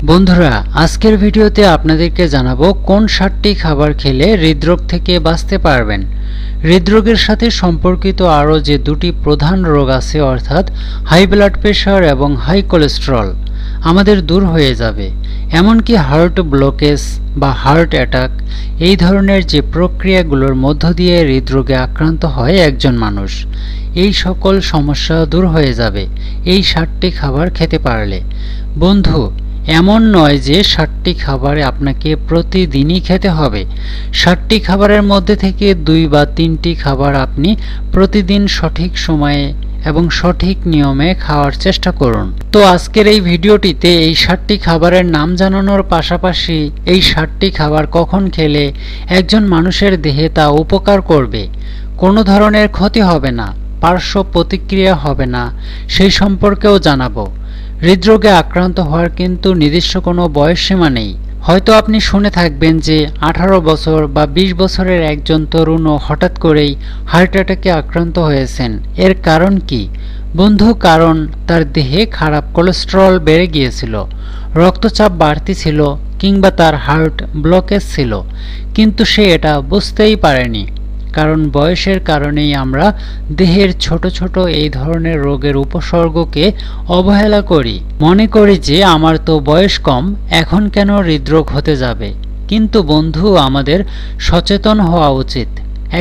বন্ধুরা, আজকের ভিডিওতে আপনাদেরকে জানাবো কোন 7টি খাবার খেলে হৃদরোগ থেকে বাঁচতে পারবেন। হৃদরোগের সাথে সম্পর্কিত আরও যে দুটি প্রধান রোগ আছে, অর্থাৎ হাই ব্লাড প্রেশার এবং হাই কোলেস্টেরল, আমাদের দূর হয়ে যাবে। এমনকি হার্ট ব্লকেজ বা হার্ট অ্যাটাক, এই ধরনের যে প্রক্রিয়াগুলোর মধ্য দিয়ে হৃদরোগে আক্রান্ত হয় একজন মানুষ, এই সকল সমস্যা দূর হয়ে যাবে এই 7টি খাবার খেতে পারলে। বন্ধু, এমন নয় যে 7টি খাবার আপনাকে প্রতিদিনই খেতে হবে। 7টি খাবারের মধ্যে থেকে 2 বা 3টি খাবার আপনি প্রতিদিন সঠিক সময়ে এবং সঠিক নিয়মে খাওয়ার চেষ্টা করুন। তো আজকের এই ভিডিওটিতে এই 7টি খাবারের নাম জানানোর পাশাপাশি এই 7টি খাবার কখন খেলে একজন মানুষের দেহে তা উপকার করবে, কোনো ধরনের ক্ষতি হবে না, পার্শ্ব প্রতিক্রিয়া হবে না, সেই সম্পর্কেও জানাবো। হৃদরোগে আক্রান্ত হওয়ার কিন্তু নির্দিষ্ট কোনো বয়সসীমা নেই। হয়তো আপনি শুনে থাকবেন যে 18 বছর বা 20 বছরের একজন তরুণও হঠাৎ করেই হার্ট অ্যাটাকে আক্রান্ত হয়েছেন। এর কারণ কি বন্ধু? কারণ তার দেহে খারাপ কোলেস্টেরল বেড়ে গিয়েছিল, রক্তচাপ বাড়তি ছিল, কিংবা তার হার্ট ব্লকেজ ছিল, কিন্তু সে এটা বুঝতেই পারেনি। কারণ বয়সের কারণেই আমরা দেহের ছোট ছোট এই ধরনের রোগের উপসর্গকে অবহেলা করি, মনে করি যে আমার তো বয়স কম, এখন কেন হৃদরোগ হতে যাবে। কিন্তু বন্ধু, আমাদের সচেতন হওয়া উচিত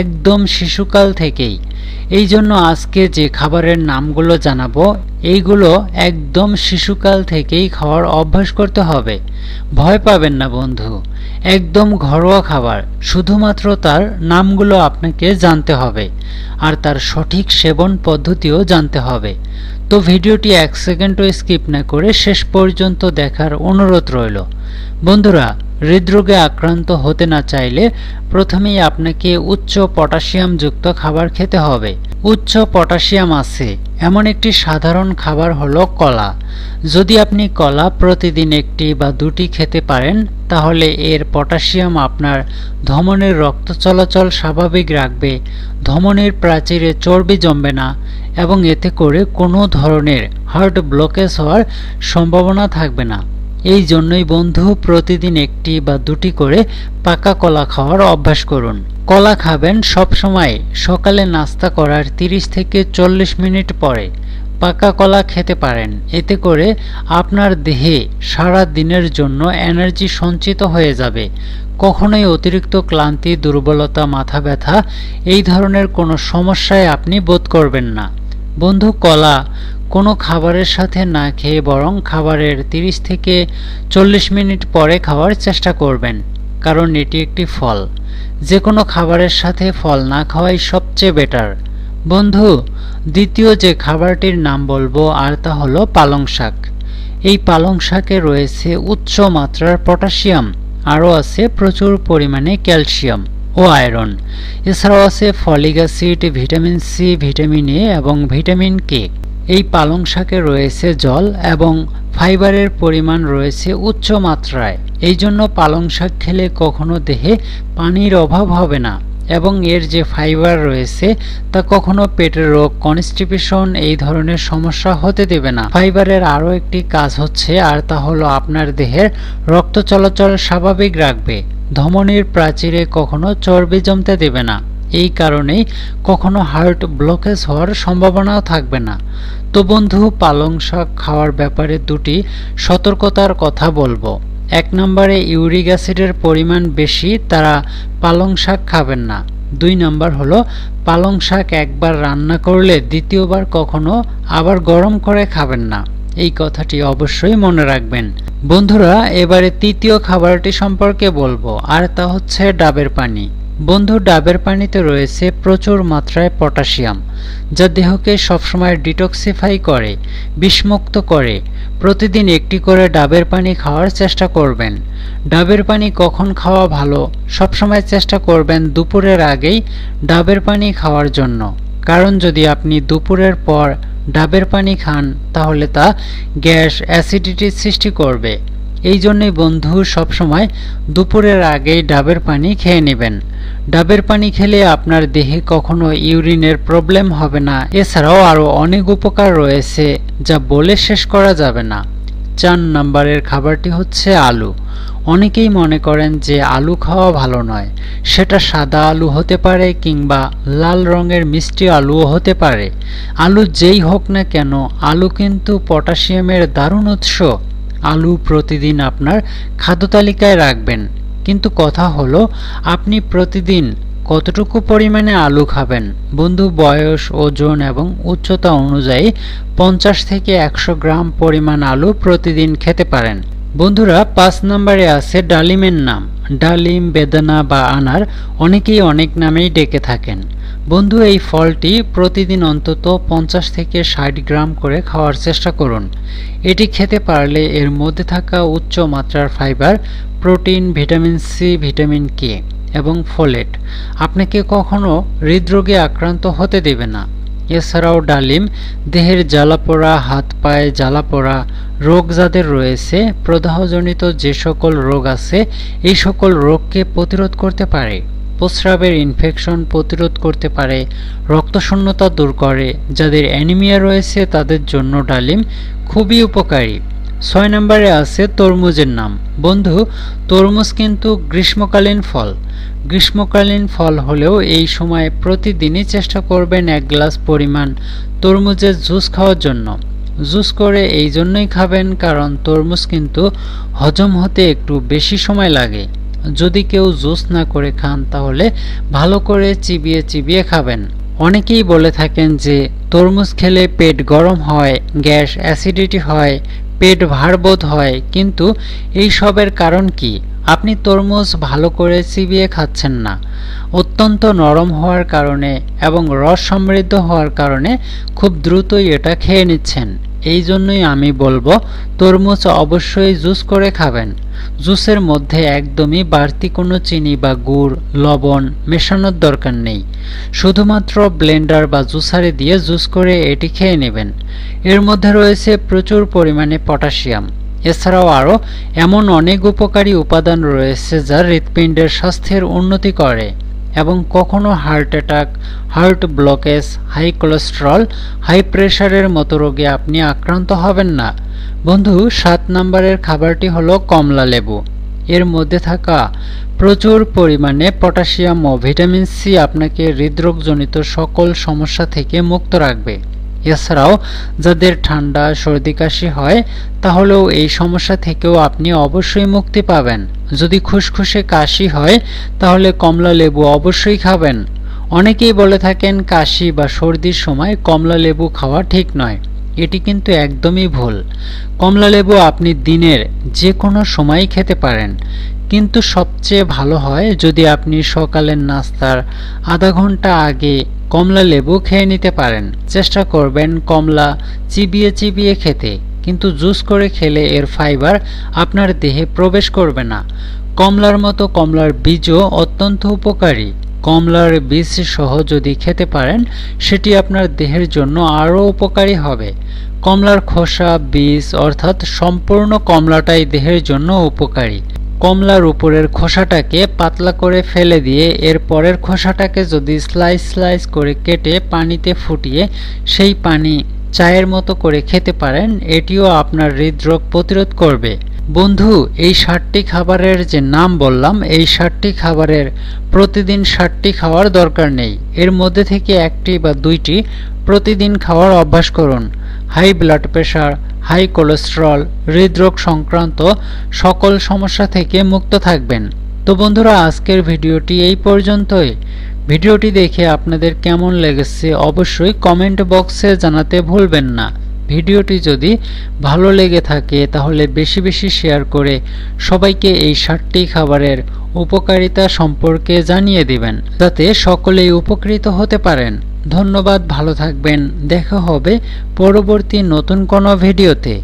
একদম শিশুকাল থেকেই। এই জন্য আজকে যে খাবারের নামগুলো জানাবো, এইগুলো একদম শিশুকাল থেকেই খাওয়ার অভ্যাস করতে হবে। ভয় পাবেন না বন্ধু, একদম ঘরোয়া খাবার, শুধুমাত্র তার নামগুলো আপনাকে জানতে হবে আর তার সঠিক সেবন পদ্ধতিও জানতে হবে। তো ভিডিওটি 1 সেকেন্ডও স্কিপ না করে শেষ পর্যন্ত দেখার অনুরোধ রইল। বন্ধুরা, হৃদরোগে আক্রান্ত হতে না চাইলে প্রথমেই আপনাকে উচ্চ পটাশিয়াম যুক্ত খাবার খেতে হবে। উচ্চ পটাশিয়াম আছে এমন একটি সাধারণ খাবার হলো কলা। যদি আপনি কলা প্রতিদিন 1টি বা 2টি খেতে পারেন, তাহলে এর পটাশিয়াম আপনার ধমনীর রক্ত চলাচল স্বাভাবিক রাখবে, ধমনীর প্রাচীরে চর্বি জমবে না এবং এতে করে কোনো ধরনের হার্ট ব্লকেজ হওয়ার সম্ভাবনা থাকবে না। এই জন্যই বন্ধু, প্রতিদিন 1টি বা 2টি করে পাকা কলা খাওয়ার অভ্যাস করুন। কলা খাবেন সবসময় সকালে নাস্তা করার 30 থেকে 40 মিনিট পরে পাকা কলা খেতে পারেন। এতে করে আপনার দেহে সারা দিনের জন্য এনার্জি সঞ্চিত হয়ে যাবে। কখনোই অতিরিক্ত ক্লান্তি, দুর্বলতা, মাথা ব্যথা এই ধরনের কোনো সমস্যায় আপনি বোধ করবেন না। বন্ধু, কলা কোনো খাবারের সাথে না খেয়ে বরং খাবারের 30 থেকে 40 মিনিট পরে খাওয়ার চেষ্টা করবেন, কারণ এটি একটি ফল। যে কোনো খাবারের সাথে ফল না খাওয়াই সবচেয়ে বেটার। বন্ধু, দ্বিতীয় যে খাবারটির নাম বলবো আর তা হলো পালং শাক। এই পালং শাকে রয়েছে উচ্চ মাত্রার পটাশিয়াম, আরও আছে প্রচুর পরিমাণে ক্যালসিয়াম ও আয়রন। এছাড়াও আছে folic acid, vitamin C, vitamin A এবং ভিটামিন কে। এই পালং শাকে রয়েছে জল এবং ফাইবারের পরিমাণ রয়েছে উচ্চ মাত্রায়। এই জন্য পালং শাক খেলে কখনো দেহে পানির অভাব হবে না এবং এর যে ফাইবার রয়েছে তা কখনো পেটের রোগ, কনস্টিপেশন এই ধরনের সমস্যা হতে দেবে না। ফাইবারের আরও একটি কাজ হচ্ছে আর তা হলো আপনার দেহের রক্ত চলাচল স্বাভাবিক রাখবে, ধমনীর প্রাচীরে কখনো চর্বি জমতে দেবে না। এই কারণেই কখনো হার্ট ব্লকেজ হওয়ার সম্ভাবনাও থাকবে না। তো বন্ধু, পালং শাক খাওয়ার ব্যাপারে 2টি সতর্কতার কথা বলবো। 1 নম্বরে ইউরিক অ্যাসিডের পরিমাণ বেশি, তারা পালং শাক খাবেন না। 2 নম্বর হলো পালং শাক একবার রান্না করলে দ্বিতীয়বার কখনো আবার গরম করে খাবেন না। এই কথাটি অবশ্যই মনে রাখবেন। বন্ধুরা, এবারে তৃতীয় খাবারটি সম্পর্কে বলবো আর তা হচ্ছে ডাবের পানি। বন্ধু, ডাবের পানিতে রয়েছে প্রচুর মাত্রায় পটাশিয়াম, যা দেহকে সবসময় ডিটক্সিফাই করে, বিষমুক্ত করে। প্রতিদিন 1টি করে ডাবের পানি খাওয়ার চেষ্টা করবেন। ডাবের পানি কখন খাওয়া ভালো? সবসময় চেষ্টা করবেন দুপুরের আগেই ডাবের পানি খাওয়ার জন্য, কারণ যদি আপনি দুপুরের পর ডাবের পানি খান তাহলে তা গ্যাস, অ্যাসিডিটির সৃষ্টি করবে। এই জন্যই বন্ধু, সবসময় দুপুরের আগেই ডাবের পানি খেয়ে নেবেন। ডাবের পানি খেলে আপনার দেহে কখনো ইউরিনের প্রবলেম হবে না। এছাড়াও আরও অনেক উপকার রয়েছে যা বলে শেষ করা যাবে না। 4 নম্বরের খাবারটি হচ্ছে আলু। অনেকেই মনে করেন যে আলু খাওয়া ভালো নয়, সেটা সাদা আলু হতে পারে কিংবা লাল রঙের মিষ্টি আলুও হতে পারে। আলু যেই হোক না কেন, আলু কিন্তু পটাশিয়ামের দারুণ উৎস। আলু প্রতিদিন আপনার খাদ্য তালিকায় রাখবেন, কিন্তু কথা হলো আপনি প্রতিদিন কতটুকু পরিমাণে আলু খাবেন। বন্ধু, বয়স, ওজন এবং উচ্চতা অনুযায়ী 50 থেকে 100 গ্রাম পরিমাণ আলু প্রতিদিন খেতে পারেন। বন্ধুরা, 5 নম্বরে আছে ডালিমের নাম। ডালিম, বেদানা বা আনার অনেকেই অনেক নামেই ডেকে থাকেন। বন্ধু, এই ফলটি প্রতিদিন অন্তত 50 থেকে 60 গ্রাম করে খাওয়ার চেষ্টা করুন। এটি খেতে পারলে এর মধ্যে থাকা উচ্চ মাত্রার fibre, protein, vitamin C, vitamin K এবং ফোলেট আপনাকে কখনো হৃদরোগে আক্রান্ত হতে দেবে না। এছাড়াও ডালিম দেহের জ্বালাপোড়া, হাত পায়ে জ্বালাপোড়া রোগ যাদের রয়েছে, প্রদাহজনিত যে সকল রোগ আছে, এই সকল রোগকে প্রতিরোধ করতে পারে। প্রস্রাবের ইনফেকশন প্রতিরোধ করতে পারে, রক্তশূন্যতা দূর করে। যাদের অ্যানিমিয়া রয়েছে তাদের জন্য ডালিম খুবই উপকারী। 6 নম্বরে আছে তরমুজের নাম। বন্ধু, তরমুজ কিন্তু গ্রীষ্মকালীন ফল। গ্রীষ্মকালীন ফল হলেও এই সময় প্রতিদিনই চেষ্টা করবেন 1 গ্লাস পরিমাণ তরমুজের জুস খাওয়ার জন্য। জুস করে এই জন্যই খাবেন কারণ তরমুজ কিন্তু হজম হতে একটু বেশি সময় লাগে। যদি কেউ জুস না করে খান তাহলে ভালো করে চিবিয়ে চিবিয়ে খাবেন। অনেকেই বলে থাকেন যে তরমুজ খেলে পেট গরম হয়, গ্যাস, অ্যাসিডিটি হয়, পেট ভার বোধ হয়, কিন্তু এই সবের কারণ কি? আপনি তরমুজ ভালো করে চিবিয়ে খাচ্ছেন না। অত্যন্ত নরম হওয়ার কারণে এবং রস সমৃদ্ধ হওয়ার কারণে খুব দ্রুতই এটা খেয়ে নিচ্ছেন। এই জন্যই আমি বলবো তরমুজ অবশ্যই জুস করে খাবেন। জুসের মধ্যে একদমই বাড়তি কোনো চিনি বা গুড়, লবণ মেশানোর দরকার নেই। শুধুমাত্র ব্লেন্ডার বা জুসারে দিয়ে জুস করে এটি খেয়ে নেবেন। এর মধ্যে রয়েছে প্রচুর পরিমাণে পটাশিয়াম। এছাড়াও আরও এমন অনেক উপকারী উপাদান রয়েছে যা হৃৎপিণ্ডের স্বাস্থ্যের উন্নতি করে এবং কখনো heart attack, heart blockage, high cholesterol, high প্রেশারের মতো রোগে আপনি আক্রান্ত হবেন না। বন্ধু, 7 নম্বরের খাবারটি হলো কমলা লেবু। এর মধ্যে থাকা প্রচুর পরিমাণে পটাশিয়াম ও ভিটামিন সি আপনাকে হৃদরোগজনিত সকল সমস্যা থেকে মুক্ত রাখবে। এছাড়াও যাদের ঠান্ডা, সর্দি, কাশি হয় তাহলেও এই সমস্যা থেকেও আপনি অবশ্যই মুক্তি পাবেন। যদি খুসখুসে কাশি হয় তাহলে কমলা লেবু অবশ্যই খাবেন। অনেকেই বলে থাকেন কাশি বা সর্দির সময় কমলা লেবু খাওয়া ঠিক নয়। এটি কিন্তু একদমই ভুল। কমলা লেবু আপনি দিনের যে কোনো সময় খেতে পারেন, কিন্তু সবচেয়ে ভালো হয় যদি আপনি সকালের নাস্তার আধা ঘন্টা আগে কমলা লেবু খেয়ে নিতে পারেন। চেষ্টা করবেন কমলা চিবিয়ে চিবিয়ে খেতে, কিন্তু জুস করে খেলে এর ফাইবার আপনার দেহে প্রবেশ করবে না। কমলার মতো কমলার বীজও অত্যন্ত উপকারী। কমলার বীজ সহ যদি খেতে পারেন সেটি আপনার দেহের জন্য আরও উপকারী হবে। কমলার খোসা, বীজ অর্থাৎ সম্পূর্ণ কমলাটাই দেহের জন্য উপকারী। কমলার উপরের খোসাটাকে পাতলা করে ফেলে দিয়ে এর পরের খোসাটাকে যদি স্লাইস স্লাইস করে কেটে পানিতে ফুটিয়ে সেই পানি চায়ের মতো করে খেতে পারেন, এটিও আপনার হৃদরোগ প্রতিরোধ করবে। বন্ধু, এই 60টি খাবারের যে নাম বললাম, এই 60টি খাবারের প্রতিদিন 60টি খাওয়ার দরকার নেই। এর মধ্যে থেকে 1টি বা 2টি প্রতিদিন খাওয়ার অভ্যাস করুন। High blood pressure, high cholesterol, হৃদরোগ সংক্রান্ত সকল সমস্যা থেকে মুক্ত থাকবেন। তো বন্ধুরা, আজকের ভিডিওটি এই পর্যন্তই। ভিডিওটি দেখে আপনাদের কেমন লেগেছে অবশ্যই কমেন্ট বক্সে জানাতে ভুলবেন না। ভিডিওটি যদি ভালো লেগে থাকে তাহলে বেশি বেশি শেয়ার করে সবাইকে এই 60টি খাবারের উপকারিতা সম্পর্কে জানিয়ে দিবেন, যাতে সকলেই উপকৃত হতে পারেন। ধন্যবাদ, ভালো থাকবেন। দেখা হবে পরবর্তী নতুন কোনো ভিডিওতে।